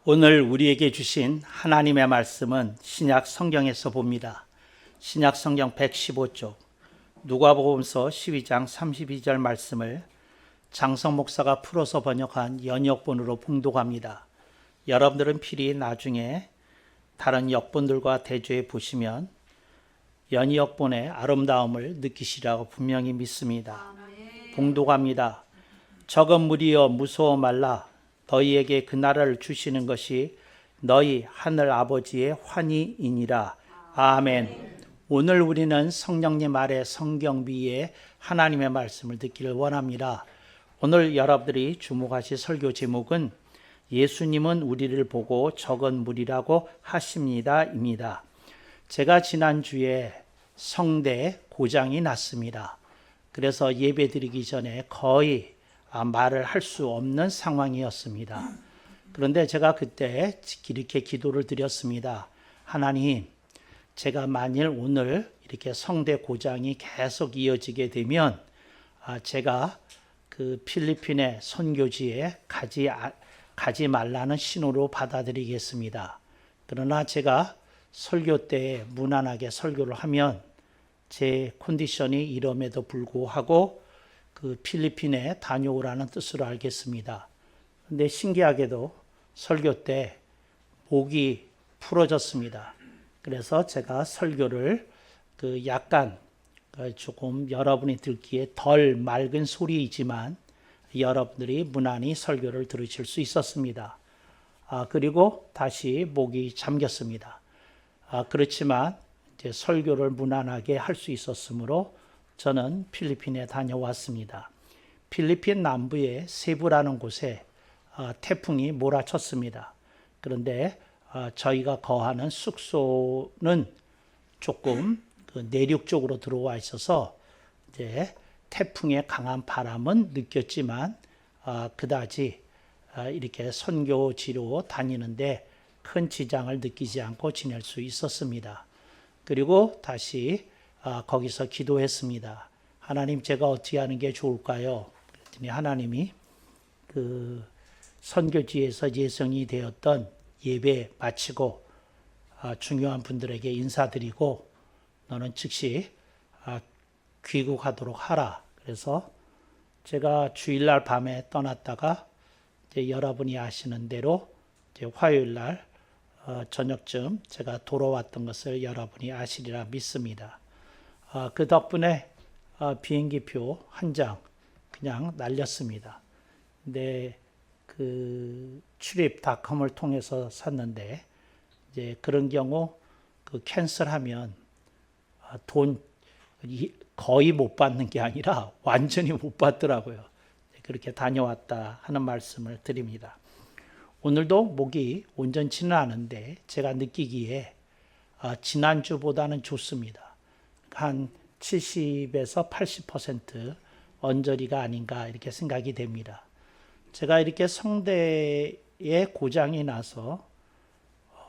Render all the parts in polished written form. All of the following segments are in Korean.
오늘 우리에게 주신 하나님의 말씀은 신약 성경에서 봅니다. 신약 성경 115쪽 누가복음서 12장 32절 말씀을 장성 목사가 풀어서 번역한 연역본으로 봉독합니다. 여러분들은 필히 나중에 다른 역본들과 대조해 보시면 연역본의 아름다움을 느끼시라고 분명히 믿습니다. 봉독합니다. 적은 무리여 무서워 말라. 너희에게 그 나라를 주시는 것이 너희 하늘 아버지의 환희이니라. 아멘. 오늘 우리는 성령님 아래 성경비에 하나님의 말씀을 듣기를 원합니다. 오늘 여러분들이 주목하실 설교 제목은 예수님은 우리를 보고 적은 무리라고 하십니다 입니다. 제가 지난주에 성대 고장이 났습니다. 그래서 예배 드리기 전에 거의 말을 할 수 없는 상황이었습니다. 그런데 제가 그때 이렇게 기도를 드렸습니다. 하나님, 제가 만일 오늘 이렇게 성대 고장이 계속 이어지게 되면 제가 그 필리핀의 선교지에 가지 말라는 신호로 받아들이겠습니다. 그러나 제가 설교 때 무난하게 설교를 하면 제 컨디션이 이럼에도 불구하고 그 필리핀에 다녀오라는 뜻으로 알겠습니다. 근데 신기하게도 설교 때 목이 풀어졌습니다. 그래서 제가 설교를 약간 조금 여러분이 듣기에 덜 맑은 소리이지만 여러분들이 무난히 설교를 들으실 수 있었습니다. 그리고 다시 목이 잠겼습니다. 그렇지만 이제 설교를 무난하게 할 수 있었으므로 저는 필리핀에 다녀왔습니다. 필리핀 남부의 세부라는 곳에 태풍이 몰아쳤습니다. 그런데 저희가 거하는 숙소는 조금 내륙 쪽으로 들어와 있어서 이제 태풍의 강한 바람은 느꼈지만 그다지 이렇게 선교지로 다니는데 큰 지장을 느끼지 않고 지낼 수 있었습니다. 그리고 다시 거기서 기도했습니다. 하나님, 제가 어떻게 하는 게 좋을까요? 그랬더니 하나님이 그 선교지에서 예정이 되었던 예배 마치고 중요한 분들에게 인사드리고 너는 즉시 귀국하도록 하라. 그래서 제가 주일날 밤에 떠났다가 이제 여러분이 아시는 대로 이제 화요일날 저녁쯤 제가 돌아왔던 것을 여러분이 아시리라 믿습니다. 그 덕분에 비행기표 한 장 그냥 날렸습니다. 근데 그 출입닷컴을 통해서 샀는데 이제 그런 경우 그 캔슬하면 돈 거의 못 받는 게 아니라 완전히 못 받더라고요. 그렇게 다녀왔다 하는 말씀을 드립니다. 오늘도 목이 온전치는 않은데 제가 느끼기에 지난주보다는 좋습니다. 한 70에서 80% 언저리가 아닌가 이렇게 생각이 됩니다. 제가 이렇게 성대에 고장이 나서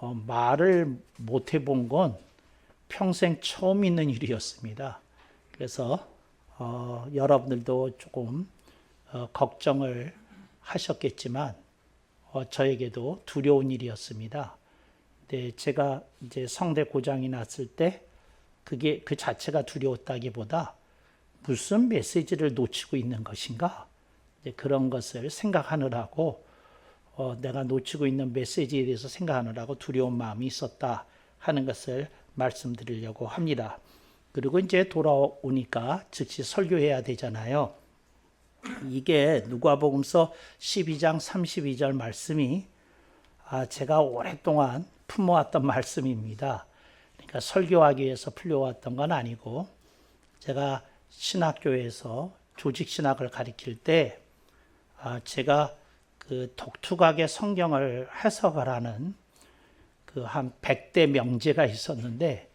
말을 못 해본 건 평생 처음 있는 일이었습니다. 그래서 여러분들도 조금 걱정을 하셨겠지만 저에게도 두려운 일이었습니다. 근데 제가 이제 성대 고장이 났을 때 그게 그 자체가 두려웠다기보다 무슨 메시지를 놓치고 있는 것인가? 이제 그런 것을 생각하느라고 내가 놓치고 있는 메시지에 대해서 생각하느라고 두려운 마음이 있었다 하는 것을 말씀드리려고 합니다. 그리고 이제 돌아오니까 즉시 설교해야 되잖아요. 이게 누가복음서 12장 32절 말씀이 제가 오랫동안 품어왔던 말씀입니다. 그러니까 설교하기 위해서 풀려왔던 건 아니고 제가 신학교에서 조직신학을 가르칠 때 제가 그 독특하게 성경을 해석을 하는 그 한 100대 명제가 있었는데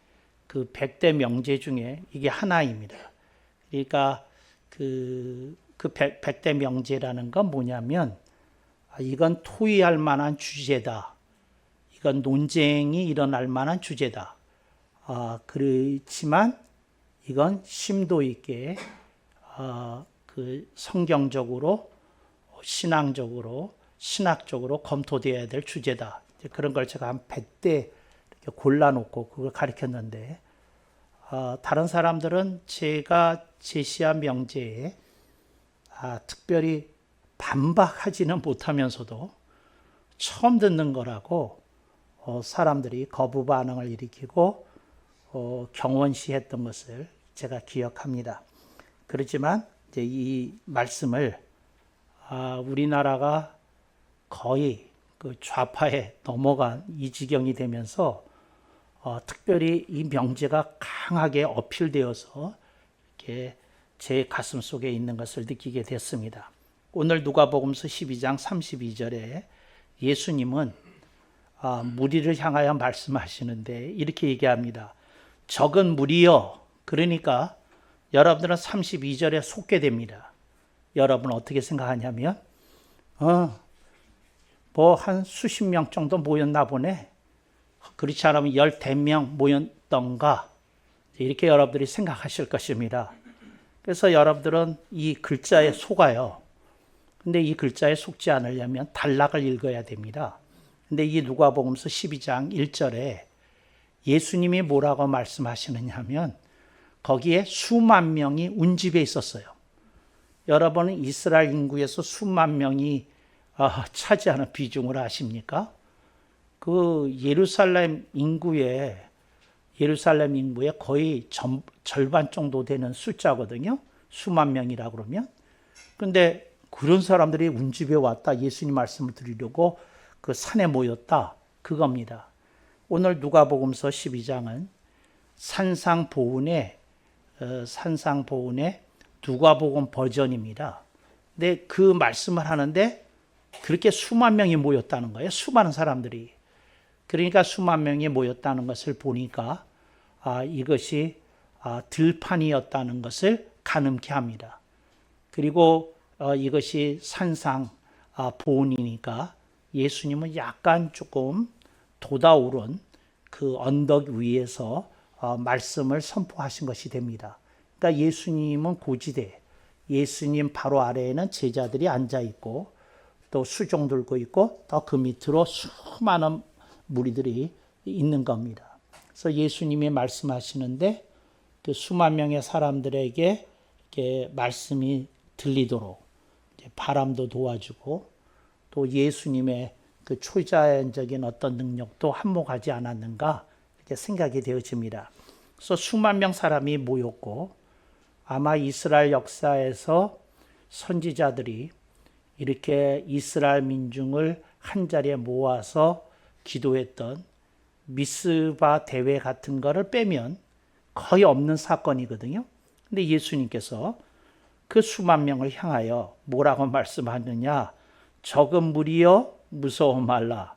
그 100대 명제 중에 이게 하나입니다. 그러니까 그 100대 명제라는 건 뭐냐면 이건 토의할 만한 주제다. 이건 논쟁이 일어날 만한 주제다. 그렇지만 이건 심도 있게 그 성경적으로 신앙적으로 신학적으로 검토되어야 될 주제다. 그런 걸 제가 한 100대 이렇게 골라놓고 그걸 가르쳤는데, 다른 사람들은 제가 제시한 명제에 특별히 반박하지는 못하면서도 처음 듣는 거라고 사람들이 거부 반응을 일으키고 경원시했던 것을 제가 기억합니다. 그렇지만 이제 이 말씀을 우리나라가 거의 그 좌파에 넘어간 이 지경이 되면서 특별히 이 명제가 강하게 어필되어서 이렇게 제 가슴 속에 있는 것을 느끼게 됐습니다. 오늘 누가복음서 12장 32절에 예수님은 무리를 향하여 말씀하시는데 이렇게 얘기합니다. 적은 무리여. 그러니까 여러분들은 32절에 속게 됩니다. 여러분 어떻게 생각하냐면 뭐 한 수십 명 정도 모였나 보네. 그렇지 않으면 10명 모였던가. 이렇게 여러분들이 생각하실 것입니다. 그래서 여러분들은 이 글자에 속아요. 근데 이 글자에 속지 않으려면 단락을 읽어야 됩니다. 근데 이 누가복음서 12장 1절에 예수님이 뭐라고 말씀하시느냐 하면 거기에 수만 명이 운집에 있었어요. 여러분은 이스라엘 인구에서 수만 명이 차지하는 비중을 아십니까? 그 예루살렘 인구의 거의 절반 정도 되는 숫자거든요. 수만 명이라고 그러면. 근데 그런 사람들이 운집에 왔다. 예수님 말씀을 드리려고 그 산에 모였다. 그겁니다. 오늘 누가복음서 12장은 산상보훈의 누가복음 버전입니다. 근데 그 말씀을 하는데 그렇게 수만 명이 모였다는 거예요. 수많은 사람들이. 그러니까 수만 명이 모였다는 것을 보니까 이것이 들판이었다는 것을 가늠케 합니다. 그리고 이것이 산상 보훈이니까 예수님은 약간 조금 돋아오른 그 언덕 위에서 말씀을 선포하신 것이 됩니다. 그러니까 예수님은 고지대, 예수님 바로 아래에는 제자들이 앉아 있고 또 수종 들고 있고 또 그 밑으로 수많은 무리들이 있는 겁니다. 그래서 예수님이 말씀하시는데 그 수만 명의 사람들에게 이렇게 말씀이 들리도록 바람도 도와주고 또 예수님의 그 초자연적인 어떤 능력도 한몫하지 않았는가 이렇게 생각이 되어집니다. 그래서 수만 명 사람이 모였고 아마 이스라엘 역사에서 선지자들이 이렇게 이스라엘 민중을 한 자리에 모아서 기도했던 미스바 대회 같은 거를 빼면 거의 없는 사건이거든요. 근데 예수님께서 그 수만 명을 향하여 뭐라고 말씀하느냐? 적은 무리여 무서워 말라.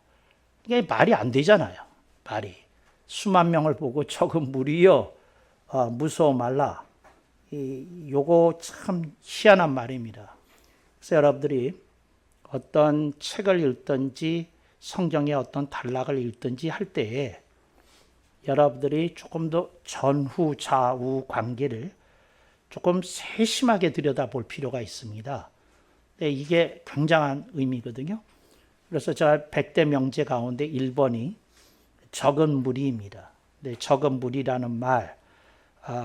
이게 말이 안 되잖아요. 말이. 수만 명을 보고 적은 무리여 무서워 말라. 요거 참 희한한 말입니다. 그래서 여러분들이 어떤 책을 읽든지 성경의 어떤 단락을 읽든지 할 때에 여러분들이 조금 더 전후 좌우 관계를 조금 세심하게 들여다볼 필요가 있습니다. 네, 이게 굉장한 의미거든요. 그래서 제가 100대 명제 가운데 1번이 적은 무리입니다. 네, 적은 무리라는 말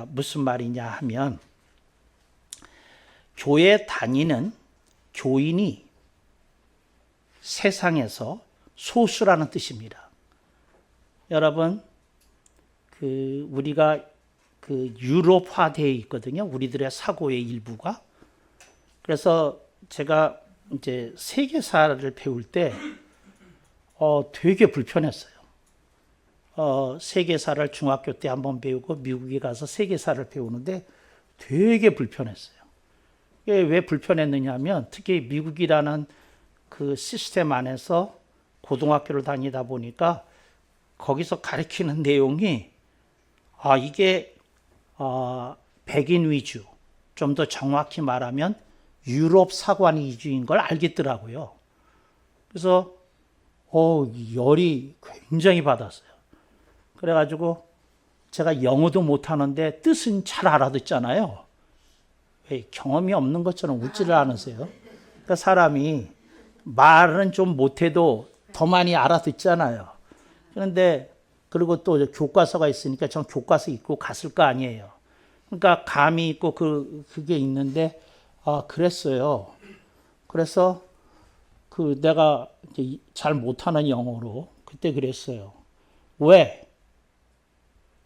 무슨 말이냐 하면 교회 다니는 교인이 세상에서 소수라는 뜻입니다. 여러분, 우리가 유럽화되어 있거든요. 우리들의 사고의 일부가. 그래서 제가 이제 세계사를 배울 때 되게 불편했어요. 세계사를 중학교 때 한번 배우고 미국에 가서 세계사를 배우는데 되게 불편했어요. 왜 불편했느냐 하면 특히 미국이라는 그 시스템 안에서 고등학교를 다니다 보니까 거기서 가르치는 내용이 이게 백인 위주, 좀 더 정확히 말하면 유럽 사관 위주인 걸 알겠더라고요. 그래서 열이 굉장히 받았어요. 그래가지고 제가 영어도 못하는데 뜻은 잘 알아듣잖아요. 왜 경험이 없는 것처럼 웃지를 않으세요? 그러니까 사람이 말은 좀 못해도 더 많이 알아듣잖아요. 그런데 그리고 또 교과서가 있으니까 전 교과서 읽고 갔을 거 아니에요. 그러니까 감이 있고 그게 있는데 그랬어요. 그래서 내가 잘 못하는 영어로 그때 그랬어요. 왜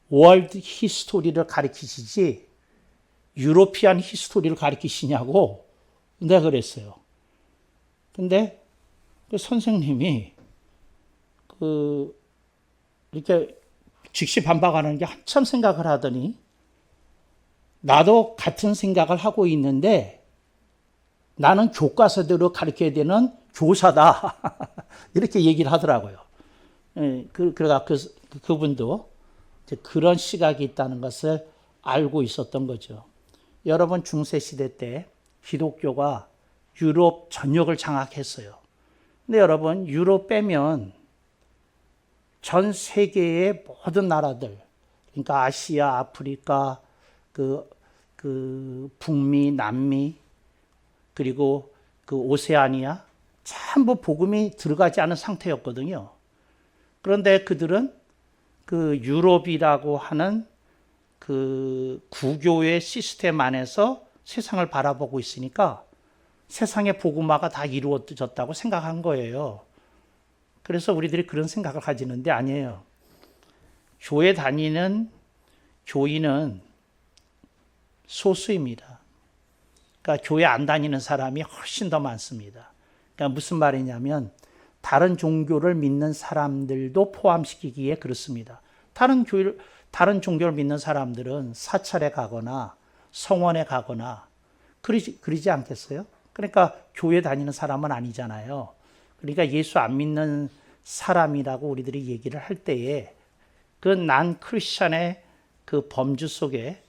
월드 히스토리를 가르치시지 유로피안 히스토리를 가르치시냐고 내가 그랬어요. 근데 선생님이 이렇게 즉시 반박하는 게 한참 생각을 하더니 나도 같은 생각을 하고 있는데 나는 교과서대로 가르쳐야 되는 교사다. 이렇게 얘기를 하더라고요. 그러니까 그분도 그런 시각이 있다는 것을 알고 있었던 거죠. 여러분 중세시대 때 기독교가 유럽 전역을 장악했어요. 근데 여러분 유럽 빼면 전 세계의 모든 나라들, 그러니까 아시아, 아프리카, 북미, 남미, 그리고 오세아니아 전부 복음이 들어가지 않은 상태였거든요. 그런데 그들은 유럽이라고 하는 구교의 시스템 안에서 세상을 바라보고 있으니까 세상의 복음화가 다 이루어졌다고 생각한 거예요. 그래서 우리들이 그런 생각을 가지는데 아니에요. 교회 다니는 교인은 소수입니다. 그러니까 교회 안 다니는 사람이 훨씬 더 많습니다. 그러니까 무슨 말이냐면 다른 종교를 믿는 사람들도 포함시키기에 그렇습니다. 다른 종교를 믿는 사람들은 사찰에 가거나 성원에 가거나 그러지 않겠어요? 그러니까 교회 다니는 사람은 아니잖아요. 그러니까 예수 안 믿는 사람이라고 우리들이 얘기를 할 때에 난 크리스찬의 범주 속에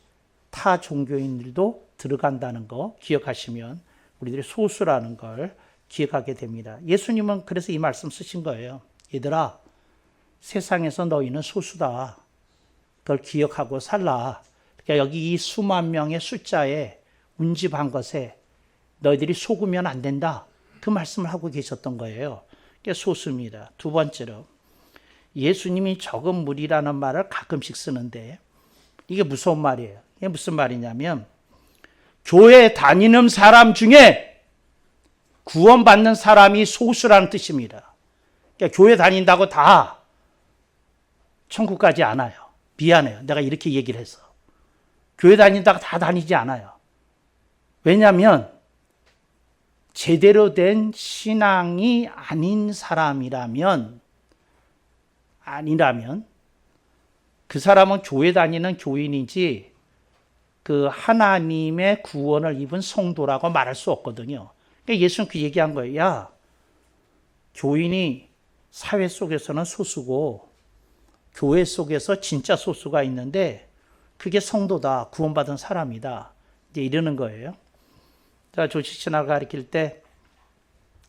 타 종교인들도 들어간다는 거 기억하시면 우리들이 소수라는 걸 기억하게 됩니다. 예수님은 그래서 이 말씀 쓰신 거예요. 얘들아, 세상에서 너희는 소수다. 그걸 기억하고 살라. 그러니까 여기 이 수만 명의 숫자에 운집한 것에 너희들이 속으면 안 된다. 그 말씀을 하고 계셨던 거예요. 그게 소수입니다. 두 번째로 예수님이 적은 무리라는 말을 가끔씩 쓰는데 이게 무서운 말이에요. 이게 무슨 말이냐면 교회 다니는 사람 중에 구원받는 사람이 소수라는 뜻입니다. 그러니까 교회 다닌다고 다 천국 가지 않아요. 미안해요. 내가 이렇게 얘기를 해서. 교회 다닌다고 다 다니지 않아요. 왜냐하면 제대로 된 신앙이 아니라면 그 사람은 교회 다니는 교인이지 하나님의 구원을 입은 성도라고 말할 수 없거든요. 그러니까 예수는 그 얘기한 거예요. 야, 교인이 사회 속에서는 소수고 교회 속에서 진짜 소수가 있는데 그게 성도다. 구원받은 사람이다. 이제 이러는 거예요. 제가 조직신학을 가르칠 때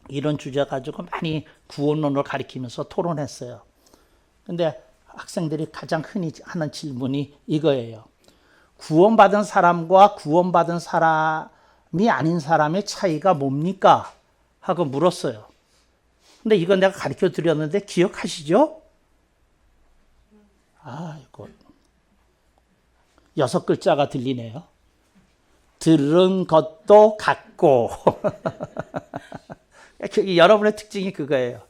이런 주제 가지고 많이 구원론을 가르치면서 토론했어요. 근데 학생들이 가장 흔히 하는 질문이 이거예요. 구원받은 사람과 구원받은 사람이 아닌 사람의 차이가 뭡니까? 하고 물었어요. 근데 이건 내가 가르쳐 드렸는데 기억하시죠? 이거 6글자가 들리네요. 들은 것도 같고. 여러분의 특징이 그거예요.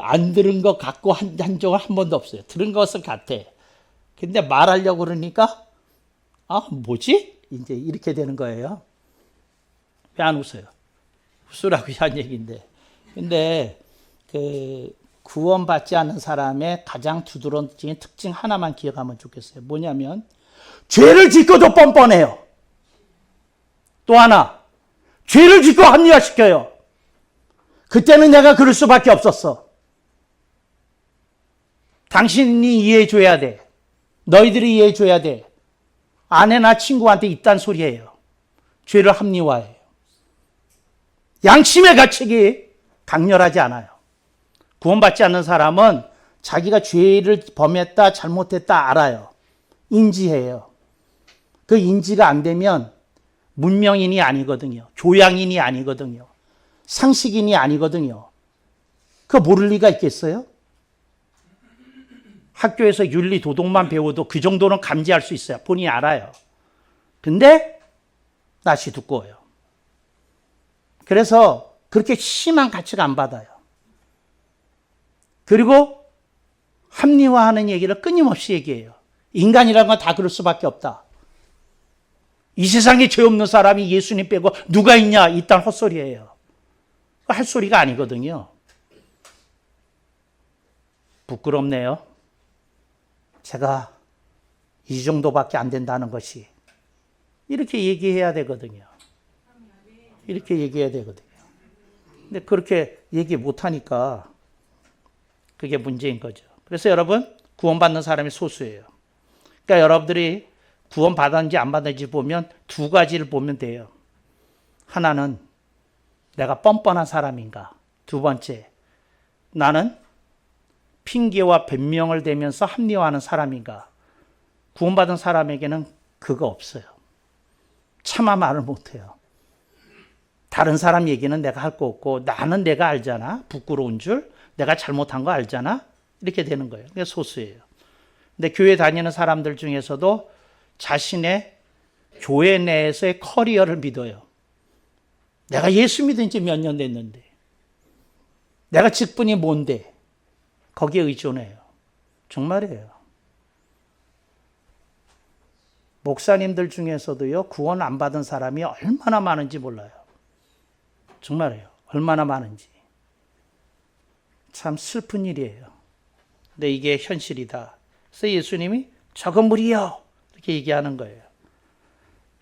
안 들은 것 같고 한 적은 한 번도 없어요. 들은 것은 같아. 근데 말하려고 그러니까 뭐지? 이제 이렇게 되는 거예요. 왜 안 웃어요? 웃으라고 한 얘기인데. 근데 구원받지 않는 사람의 가장 두드러진 특징 하나만 기억하면 좋겠어요. 뭐냐면 죄를 짓고도 뻔뻔해요. 또 하나, 죄를 짓고 합리화시켜요. 그때는 내가 그럴 수밖에 없었어. 당신이 이해해줘야 돼. 너희들이 이해해줘야 돼. 아내나 친구한테 이딴 소리예요. 죄를 합리화해요. 양심의 가책이 강렬하지 않아요. 구원받지 않는 사람은 자기가 죄를 범했다, 잘못했다 알아요. 인지해요. 그 인지가 안 되면 문명인이 아니거든요. 교양인이 아니거든요. 상식인이 아니거든요. 그거 모를 리가 있겠어요? 학교에서 윤리 도덕만 배워도 그 정도는 감지할 수 있어요. 본인이 알아요. 근데 낯이 두꺼워요. 그래서 그렇게 심한 가치를 안 받아요. 그리고 합리화하는 얘기를 끊임없이 얘기해요. 인간이라는 건 다 그럴 수밖에 없다. 이 세상에 죄 없는 사람이 예수님 빼고 누가 있냐? 이딴 헛소리예요. 할 소리가 아니거든요. 부끄럽네요. 제가 이 정도밖에 안 된다는 것이. 이렇게 얘기해야 되거든요. 이렇게 얘기해야 되거든요. 근데 그렇게 얘기 못하니까 그게 문제인 거죠. 그래서 여러분, 구원받는 사람이 소수예요. 그러니까 여러분들이 구원받았는지 안 받았는지 보면 두 가지를 보면 돼요. 하나는 내가 뻔뻔한 사람인가. 두 번째, 나는 핑계와 변명을 대면서 합리화하는 사람인가. 구원받은 사람에게는 그거 없어요. 차마 말을 못해요. 다른 사람 얘기는 내가 할 거 없고 나는 내가 알잖아. 부끄러운 줄. 내가 잘못한 거 알잖아. 이렇게 되는 거예요. 그게 소수예요. 근데 교회 다니는 사람들 중에서도 자신의 교회 내에서의 커리어를 믿어요. 내가 예수 믿은 지 몇 년 됐는데, 내가 직분이 뭔데, 거기에 의존해요. 정말이에요. 목사님들 중에서도요, 구원 안 받은 사람이 얼마나 많은지 몰라요. 정말이에요. 얼마나 많은지. 참 슬픈 일이에요. 근데 이게 현실이다. 그래서 예수님이 적은 무리여 이렇게 얘기하는 거예요.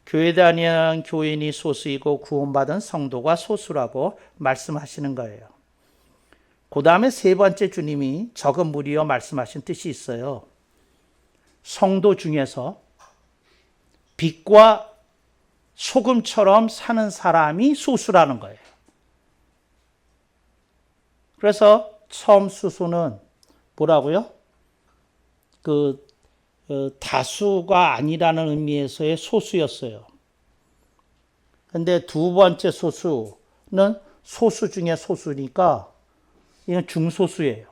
교회 다니는 교인이 소수이고 구원받은 성도가 소수라고 말씀하시는 거예요. 그 다음에 세 번째 주님이 적은 무리여 말씀하신 뜻이 있어요. 성도 중에서 빛과 소금처럼 사는 사람이 소수라는 거예요. 그래서 처음 수수는 뭐라고요? 다수가 아니라는 의미에서의 소수였어요. 근데 두 번째 소수는 소수 중에 소수니까 이건 중소수예요.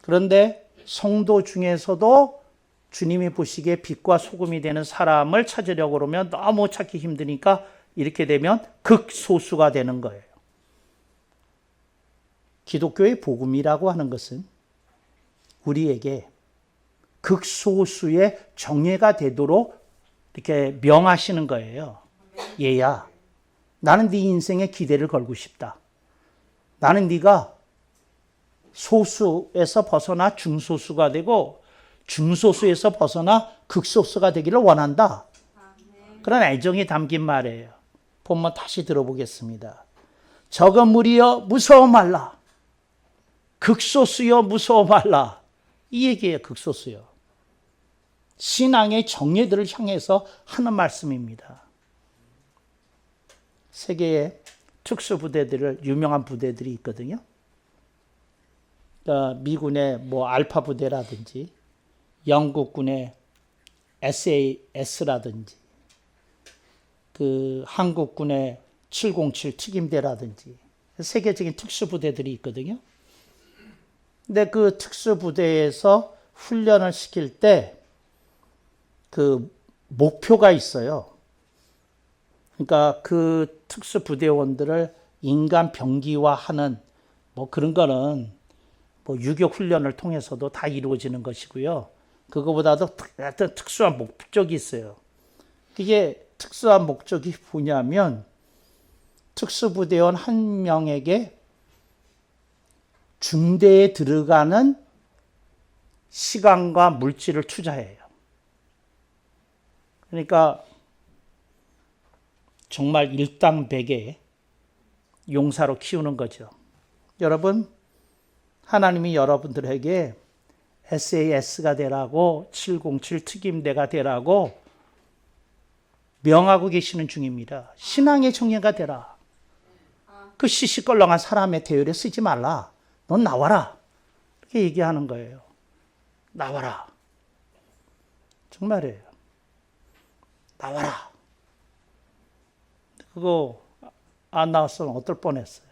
그런데 성도 중에서도 주님이 보시기에 빛과 소금이 되는 사람을 찾으려고 그러면 너무 찾기 힘드니까 이렇게 되면 극소수가 되는 거예요. 기독교의 복음이라고 하는 것은 우리에게 극소수의 정예가 되도록 이렇게 명하시는 거예요. 얘야, 나는 네 인생에 기대를 걸고 싶다. 나는 네가 소수에서 벗어나 중소수가 되고 중소수에서 벗어나 극소수가 되기를 원한다. 그런 애정이 담긴 말이에요. 본문 다시 들어보겠습니다. 적은 무리여 무서워 말라. 극소수여 무서워 말라. 이 얘기예요. 극소수요. 신앙의 정예들을 향해서 하는 말씀입니다. 세계의 특수부대들을 유명한 부대들이 있거든요. 그러니까 미군의 알파 부대라든지 영국군의 SAS라든지 한국군의 707 특임대라든지 세계적인 특수부대들이 있거든요. 근데 그 특수부대에서 훈련을 시킬 때 그 목표가 있어요. 그러니까 그 특수부대원들을 인간 병기화하는 그런 거는 유격 훈련을 통해서도 다 이루어지는 것이고요. 그거보다도 특수한 목적이 있어요. 그게 특수한 목적이 뭐냐면 특수부대원 한 명에게 중대에 들어가는 시간과 물질을 투자해요. 그러니까 정말 일당백의 용사로 키우는 거죠. 여러분, 하나님이 여러분들에게 SAS가 되라고 707 특임대가 되라고 명하고 계시는 중입니다. 신앙의 정예가 되라. 그 시시껄렁한 사람의 대열에 쓰지 말라. 넌 나와라. 이렇게 얘기하는 거예요. 나와라. 정말이에요. 나와라. 그거 안 나왔으면 어떨 뻔했어요.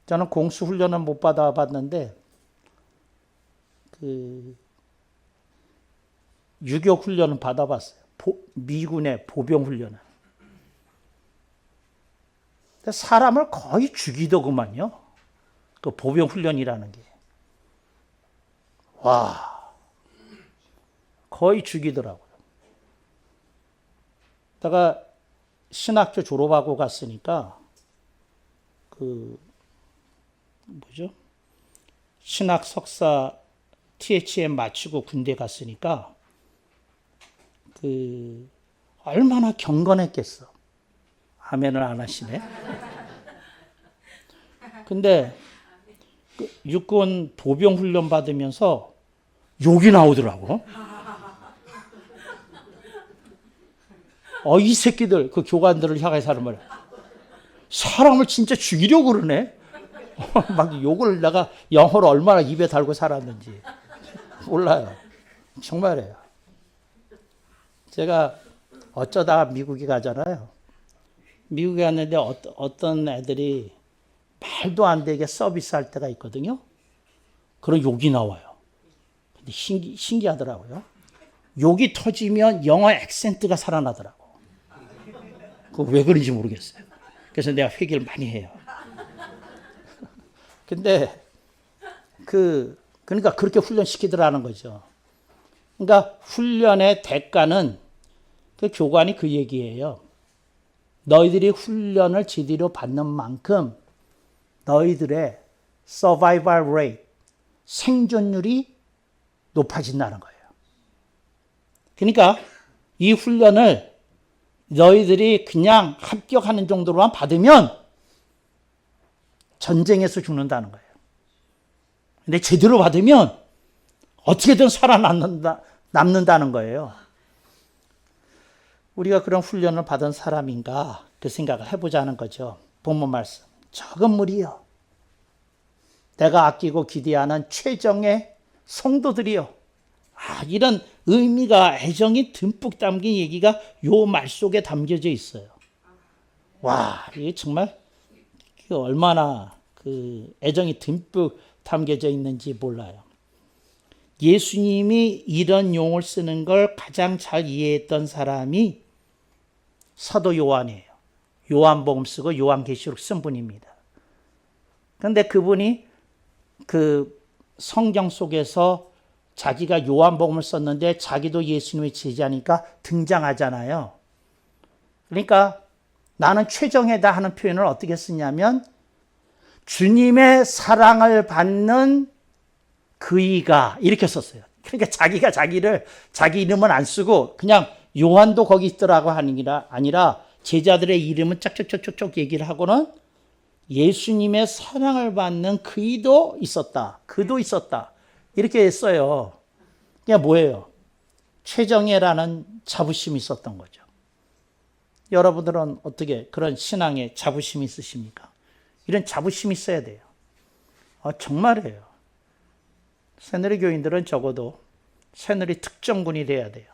저는 공수 훈련은 못 받아봤는데 그 유교 훈련은 받아봤어요. 미군의 보병 훈련은. 근데 사람을 거의 죽이더구만요. 그 보병 훈련이라는 게. 와, 거의 죽이더라고요. 내가 신학교 졸업하고 갔으니까 신학 석사 THM 마치고 군대 갔으니까 얼마나 경건했겠어. 아멘을 안 하시네. 근데 육군 보병 훈련 받으면서 욕이 나오더라고. 이 새끼들, 그 교관들을 향해서 하는 말이야. 사람을 진짜 죽이려고 그러네. 막 욕을 내가 영어로 얼마나 입에 달고 살았는지 몰라요. 정말이에요. 제가 어쩌다가 미국에 가잖아요. 미국에 갔는데 어떤 애들이 말도 안 되게 서비스할 때가 있거든요. 그런 욕이 나와요. 근데 신기하더라고요. 욕이 터지면 영어 액센트가 살아나더라고. 그거 왜 그런지 모르겠어요. 그래서 내가 회개를 많이 해요. 근데 그러니까 그렇게 훈련시키더라는 거죠. 그러니까 훈련의 대가는 그 교관이 그 얘기예요. 너희들이 훈련을 제대로 받는 만큼 너희들의 survival rate, 생존율이 높아진다는 거예요. 그러니까 이 훈련을 너희들이 그냥 합격하는 정도로만 받으면 전쟁에서 죽는다는 거예요. 근데 제대로 받으면 어떻게든 남는다는 거예요. 우리가 그런 훈련을 받은 사람인가 그 생각을 해보자는 거죠. 본문 말씀. 적은 무리여. 내가 아끼고 기대하는 최정의 성도들이여. 이런 의미가 애정이 듬뿍 담긴 얘기가 요 말 속에 담겨져 있어요. 와, 이게 정말 얼마나 애정이 듬뿍 담겨져 있는지 몰라요. 예수님이 이런 용어를 쓰는 걸 가장 잘 이해했던 사람이 사도 요한이에요. 요한복음 쓰고 요한계시록 쓴 분입니다. 그런데 그분이 그 성경 속에서 자기가 요한복음을 썼는데 자기도 예수님의 제자니까 등장하잖아요. 그러니까 나는 최정예다 하는 표현을 어떻게 쓰냐면 주님의 사랑을 받는 그이가 이렇게 썼어요. 그러니까 자기가 자기 이름은 안 쓰고 그냥 요한도 거기 있더라고 하는 게 아니라 제자들의 이름은 쫙쫙쫙쫙 얘기를 하고는 예수님의 사랑을 받는 그이도 있었다. 그도 있었다. 이렇게 했어요. 그게 뭐예요? 최정예라는 자부심이 있었던 거죠. 여러분들은 어떻게 그런 신앙에 자부심이 있으십니까? 이런 자부심이 있어야 돼요. 정말이에요. 새누리 교인들은 적어도 새누리 특정군이 돼야 돼요.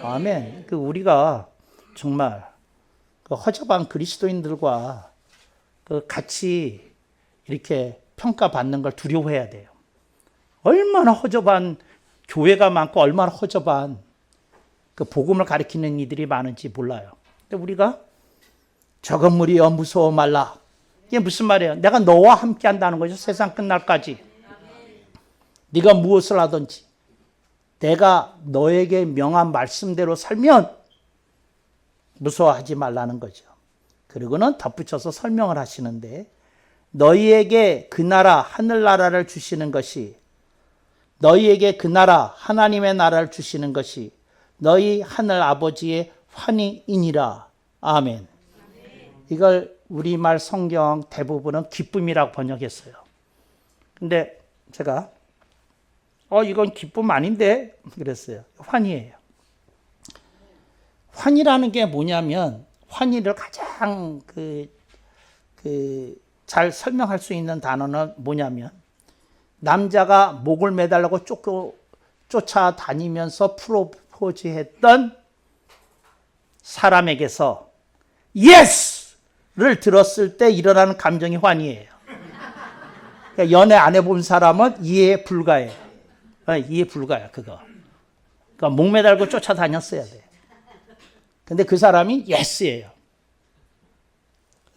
아멘. 우리가 정말 허접한 그리스도인들과 같이 이렇게 평가받는 걸 두려워해야 돼요. 얼마나 허접한 교회가 많고 얼마나 허접한 복음을 가리키는 이들이 많은지 몰라요. 근데 우리가 적은 무리여 무서워 말라. 이게 무슨 말이에요? 내가 너와 함께 한다는 거죠. 세상 끝날까지. 네가 무엇을 하든지 내가 너에게 명한 말씀대로 살면 무서워하지 말라는 거죠. 그리고는 덧붙여서 설명을 하시는데 너희에게 그 나라 하늘나라를 주시는 것이 너희에게 그 나라 하나님의 나라를 주시는 것이 너희 하늘 아버지의 환희이니라. 아멘. 이걸 우리말 성경 대부분은 기쁨이라고 번역했어요. 근데 제가 이건 기쁨 아닌데 그랬어요. 환희예요. 환희라는 게 뭐냐면 환희를 가장 잘 설명할 수 있는 단어는 뭐냐면 남자가 목을 매달라고 쫓아다니면서 프로포즈했던 사람에게서 예스! 들었을 때 일어나는 감정이 환희예요. 그러니까 연애 안 해본 사람은 이해 불가해요. 이해 불가야 그거. 그러니까 목매달고 쫓아다녔어야 돼. 근데 그 사람이 예스예요.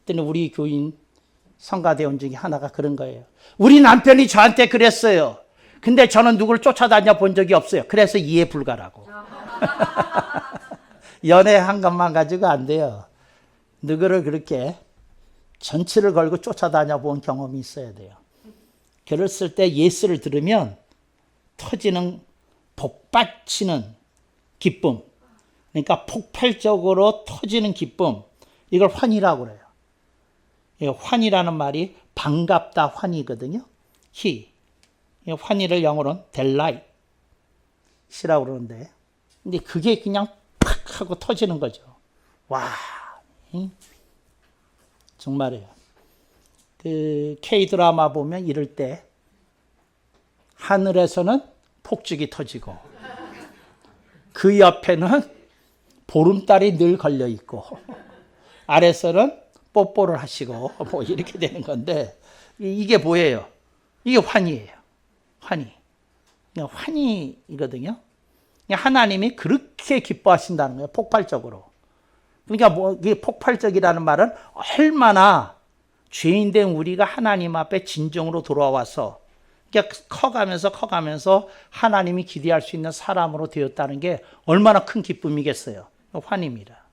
그때는 우리 교인 성가대원 중에 하나가 그런 거예요. 우리 남편이 저한테 그랬어요. 근데 저는 누구를 쫓아다녀 본 적이 없어요. 그래서 이해 불가라고. 연애한 것만 가지고 안 돼요. 누구를 그렇게 전치를 걸고 쫓아다녀 본 경험이 있어야 돼요. 그랬을 때 예스를 들으면 터지는 복받치는 기쁨, 그러니까 폭발적으로 터지는 기쁨, 이걸 환희라고 그래요. 환희라는 말이 반갑다 환희거든요. 환희를 영어로는 delight이라고 그러는데, 근데 그게 그냥 팍 하고 터지는 거죠. 와, 정말이에요. 그 K-드라마 보면 이럴 때 하늘에서는 폭죽이 터지고 그 옆에는 보름달이 늘 걸려 있고 아래서는 뽀뽀를 하시고 뭐 이렇게 되는 건데, 이게 뭐예요? 이게 환희예요. 환희. 환희이거든요. 하나님이 그렇게 기뻐하신다는 거예요. 폭발적으로. 그러니까 뭐 이게 폭발적이라는 말은 얼마나 죄인된 우리가 하나님 앞에 진정으로 돌아와서 그러니까 커가면서 하나님이 기대할 수 있는 사람으로 되었다는 게 얼마나 큰 기쁨이겠어요. 환희입니다.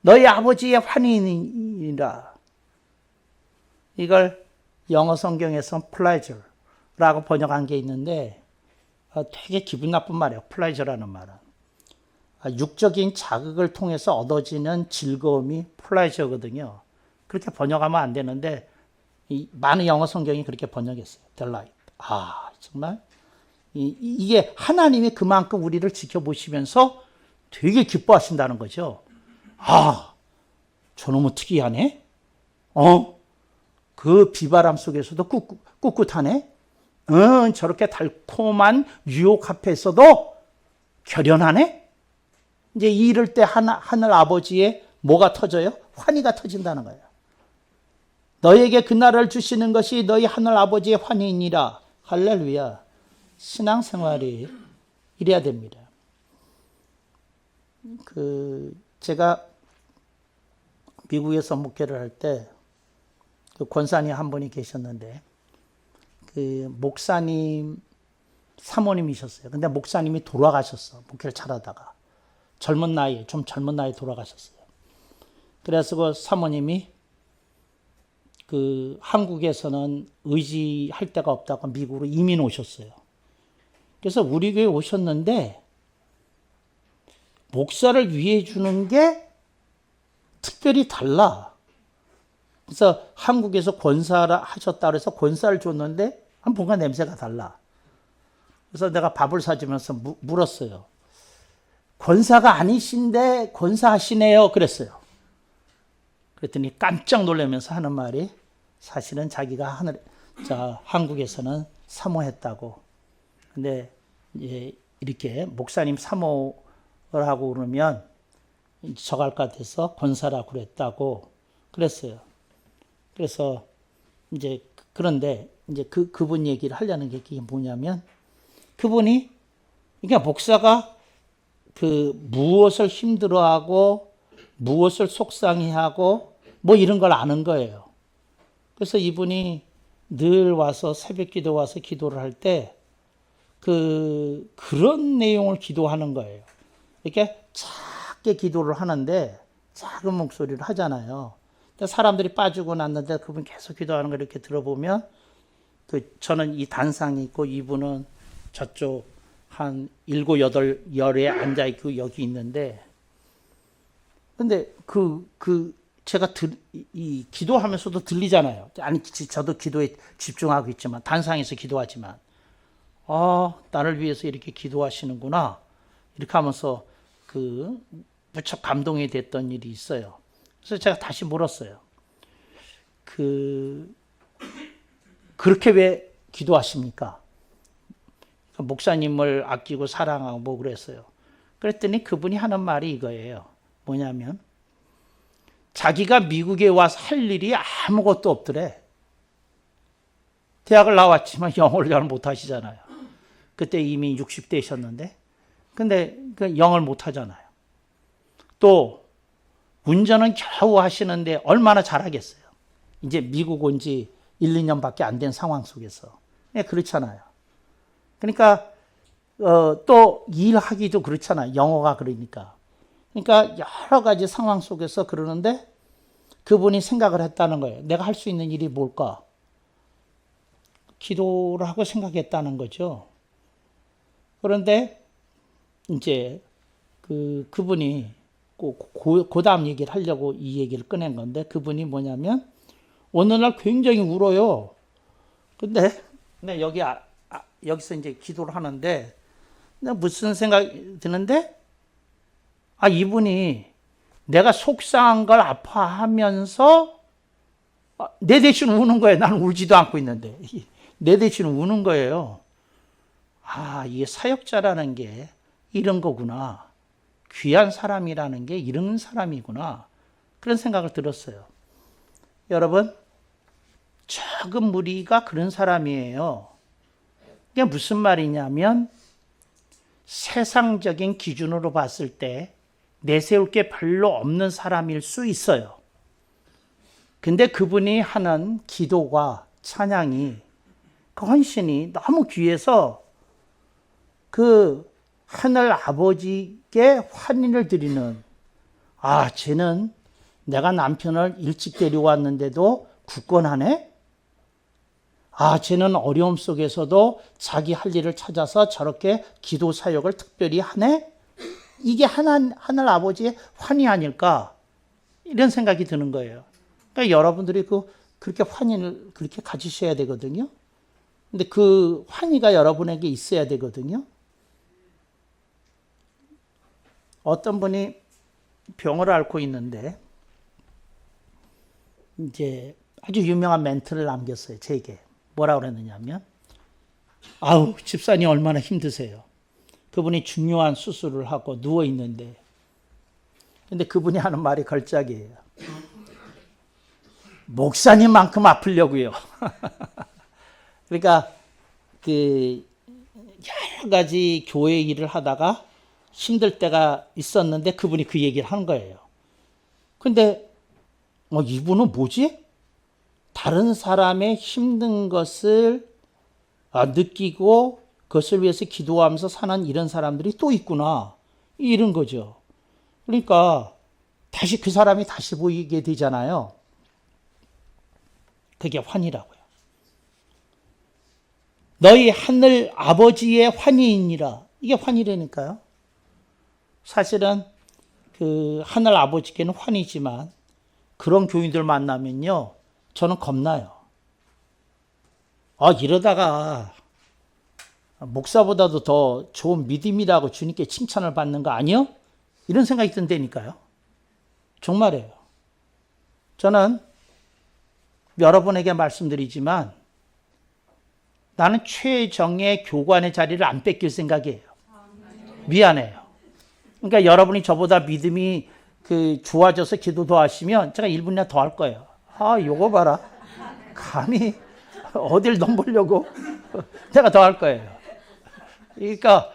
너희 아버지의 환희니라. 이걸 영어 성경에서 pleasure라고 번역한 게 있는데 되게 기분 나쁜 말이에요. pleasure라는 말은. 육적인 자극을 통해서 얻어지는 즐거움이 pleasure거든요. 그렇게 번역하면 안 되는데 많은 영어 성경이 그렇게 번역했어요. delight. 정말 이게 하나님이 그만큼 우리를 지켜보시면서 되게 기뻐하신다는 거죠. 저놈은 특이하네. 그 비바람 속에서도 꿋꿋하네. 저렇게 달콤한 유혹 앞에서도 결연하네. 이제 이럴 때 하늘 아버지의 뭐가 터져요? 환희가 터진다는 거예요. 너에게 그 나라를 주시는 것이 너희 하늘 아버지의 환희이니라. 할렐루야. 신앙생활이 이래야 됩니다. 제가 미국에서 목회를 할 때 권사님 한 분이 계셨는데 목사님 사모님이셨어요. 근데 목사님이 돌아가셨어. 목회를 잘하다가 젊은 나이에 돌아가셨어요. 그래서 그 사모님이 한국에서는 의지할 데가 없다고 미국으로 이민 오셨어요. 그래서 우리 교회 오셨는데 목사를 위해 주는 게 특별히 달라. 그래서 한국에서 권사를 하셨다 그래서 권사를 줬는데 뭔가 냄새가 달라. 그래서 내가 밥을 사주면서 물었어요. 권사가 아니신데 권사하시네요. 그랬어요. 그랬더니 깜짝 놀라면서 하는 말이 사실은 자기가 한국에서는 사모했다고. 근데 이제 이렇게 목사님 사모를 하고 그러면 저갈 것 같아서 권사라고 그랬다고 그랬어요. 그래서 이제 그런데 이제 그분 얘기를 하려는 게 뭐냐면 그분이 그러니까 목사가 무엇을 힘들어하고 무엇을 속상해하고 뭐 이런 걸 아는 거예요. 그래서 이분이 늘 와서 새벽 기도 와서 기도를 할 때 그런 내용을 기도하는 거예요. 이렇게 작게 기도를 하는데 작은 목소리를 하잖아요. 사람들이 빠지고 났는데 그분 계속 기도하는 걸 이렇게 들어보면 저는 이 단상이 있고 이분은 저쪽 한 7, 8열에 앉아있고 여기 있는데 근데 제가 기도하면서도 들리잖아요. 아니, 저도 기도에 집중하고 있지만, 단상에서 기도하지만, 나를 위해서 이렇게 기도하시는구나. 이렇게 하면서 무척 감동이 됐던 일이 있어요. 그래서 제가 다시 물었어요. 그렇게 왜 기도하십니까? 목사님을 아끼고 사랑하고 뭐 그랬어요. 그랬더니 그분이 하는 말이 이거예요. 뭐냐면 자기가 미국에 와서 할 일이 아무것도 없더래. 대학을 나왔지만 영어를 잘 못하시잖아요. 그때 이미 60대셨는데. 근데 영어를 못하잖아요. 또 운전은 겨우 하시는데 얼마나 잘하겠어요. 이제 미국 온 지 1, 2년밖에 안 된 상황 속에서. 그렇잖아요. 그러니까 또 일하기도 그렇잖아요. 영어가 그러니까. 그러니까 여러 가지 상황 속에서 그러는데 그분이 생각을 했다는 거예요. 내가 할 수 있는 일이 뭘까? 기도를 하고 생각했다는 거죠. 그런데 이제 그분이 그 다음 얘기를 하려고 이 얘기를 꺼낸 건데 그분이 뭐냐면 어느 날 굉장히 울어요. 근데 여기서 이제 기도를 하는데 무슨 생각이 드는데 이분이 내가 속상한 걸 아파하면서 내 대신 우는 거예요. 나는 울지도 않고 있는데 내 대신 우는 거예요. 이게 사역자라는 게 이런 거구나. 귀한 사람이라는 게 이런 사람이구나. 그런 생각을 들었어요. 여러분, 적은 무리가 그런 사람이에요. 이게 무슨 말이냐면 세상적인 기준으로 봤을 때 내세울 게 별로 없는 사람일 수 있어요. 근데 그분이 하는 기도가 찬양이 그 헌신이 너무 귀해서 그 하늘 아버지께 환인을 드리는 쟤는 내가 남편을 일찍 데려왔는데도 굳건하네? 쟤는 어려움 속에서도 자기 할 일을 찾아서 저렇게 기도 사역을 특별히 하네? 이게 하늘 아버지의 환희 아닐까? 이런 생각이 드는 거예요. 그러니까 여러분들이 그렇게 환희를 그렇게 가지셔야 되거든요. 근데 그 환희가 여러분에게 있어야 되거든요. 어떤 분이 병을 앓고 있는데 이제 아주 유명한 멘트를 남겼어요. 제게. 뭐라고 그랬느냐면 집사님 얼마나 힘드세요. 그분이 중요한 수술을 하고 누워 있는데 근데 그분이 하는 말이 걸작이에요. 목사님만큼 아프려고요. 그러니까 여러 가지 교회 일을 하다가 힘들 때가 있었는데 그분이 그 얘기를 한 거예요. 근데 이분은 뭐지? 다른 사람의 힘든 것을 느끼고 그것을 위해서 기도하면서 사는 이런 사람들이 또 있구나. 이런 거죠. 그러니까 다시 그 사람이 다시 보이게 되잖아요. 그게 환희라고요. 너희 하늘 아버지의 환희이니라. 이게 환희라니까요. 사실은 그 하늘 아버지께는 환희지만 그런 교인들 만나면요. 저는 겁나요. 이러다가 목사보다도 더 좋은 믿음이라고 주님께 칭찬을 받는 거 아니요? 이런 생각이 든다니까요. 정말이에요. 저는 여러분에게 말씀드리지만 나는 최정예 교관의 자리를 안 뺏길 생각이에요. 미안해요. 그러니까 여러분이 저보다 믿음이 좋아져서 기도 더 하시면 제가 1분이나 더 할 거예요. 요거 봐라. 감히 어딜 넘보려고 내가 더 할 거예요. 그러니까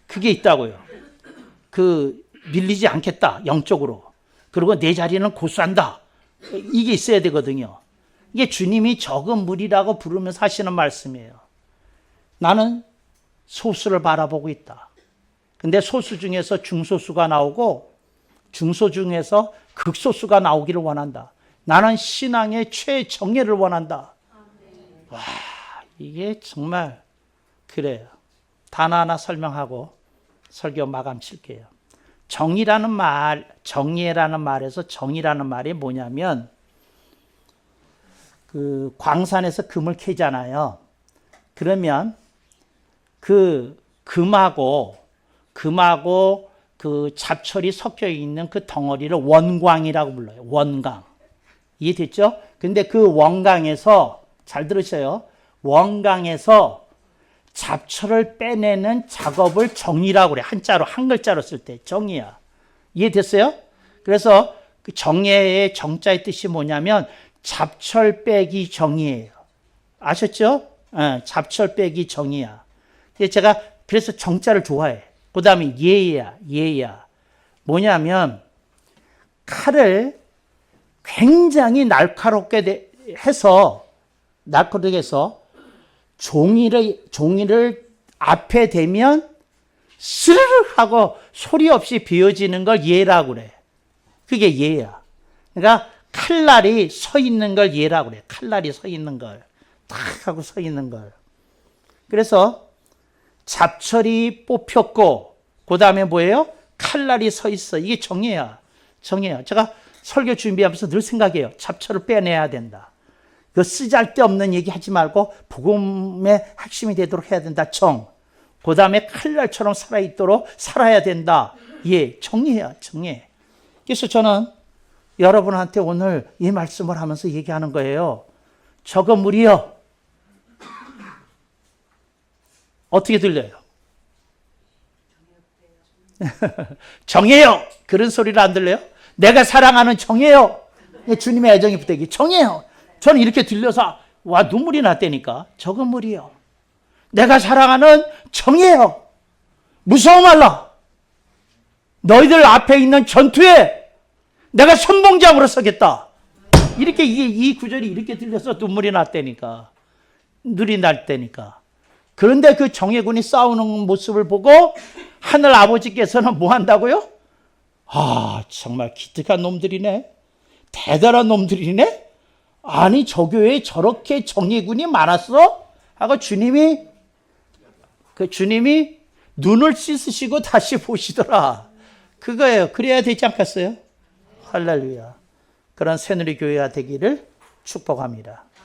그게 있다고요. 밀리지 않겠다. 영적으로. 그리고 내 자리는 고수한다. 이게 있어야 되거든요. 이게 주님이 적은 무리라고 부르면서 하시는 말씀이에요. 나는 소수를 바라보고 있다. 근데 소수 중에서 중소수가 나오고 중소 중에서 극소수가 나오기를 원한다. 나는 신앙의 최정예를 원한다. 와, 이게 정말 그래요. 단어 하나 설명하고 설교 마감 칠게요. 정의라는 정의라는 말에서 정의라는 말이 뭐냐면 광산에서 금을 캐잖아요. 그러면 금하고 그 잡철이 섞여 있는 그 덩어리를 원광이라고 불러요. 원광. 이해됐죠? 근데 그 원광에서 잘 들으세요. 원광에서 잡철을 빼내는 작업을 정의라고 그래. 한자로 한 글자로 쓸 때 정의야. 이해됐어요? 그래서 그 정예의 정자의 뜻이 뭐냐면 잡철 빼기 정이에요. 아셨죠? 잡철 빼기 정이야. 제가 그래서 정자를 좋아해. 그 다음에 예야. 뭐냐면 칼을 굉장히 날카롭게 해서 종이를 앞에 대면 스르르 하고 소리 없이 비워지는 걸 예라고 그래. 그게 예야. 그러니까 칼날이 서 있는 걸 예라고 그래. 칼날이 서 있는 걸. 탁 하고 서 있는 걸. 그래서 잡철이 뽑혔고 그 다음에 뭐예요? 칼날이 서 있어. 이게 정예야. 제가 설교 준비하면서 늘 생각해요. 잡철을 빼내야 된다. 그 쓰잘데없는 얘기 하지 말고 복음의 핵심이 되도록 해야 된다. 그 다음에 칼날처럼 살아있도록 살아야 된다. 정예야. 그래서 저는 여러분한테 오늘 이 말씀을 하면서 얘기하는 거예요. 저거 물이요. 어떻게 들려요? 정해요. 그런 소리를 안 들려요? 내가 사랑하는 정해요. 주님의 애정이 부탁이 정해요. 저는 이렇게 들려서 눈물이 났다니까. 저거 물이요. 내가 사랑하는 정해요. 무서워 말라. 너희들 앞에 있는 전투에 내가 선봉장으로 서겠다. 이렇게 이 구절이 이렇게 들려서 눈물이 났다니까. 눈이 날 때니까. 그런데 그 정예군이 싸우는 모습을 보고 하늘 아버지께서는 뭐 한다고요? 정말 기특한 놈들이네. 대단한 놈들이네. 아니 저 교회에 저렇게 정예군이 많았어? 하고 주님이 눈을 씻으시고 다시 보시더라. 그거예요. 그래야 되지 않겠어요? 할렐루야. 그런 새누리 교회가 되기를 축복합니다.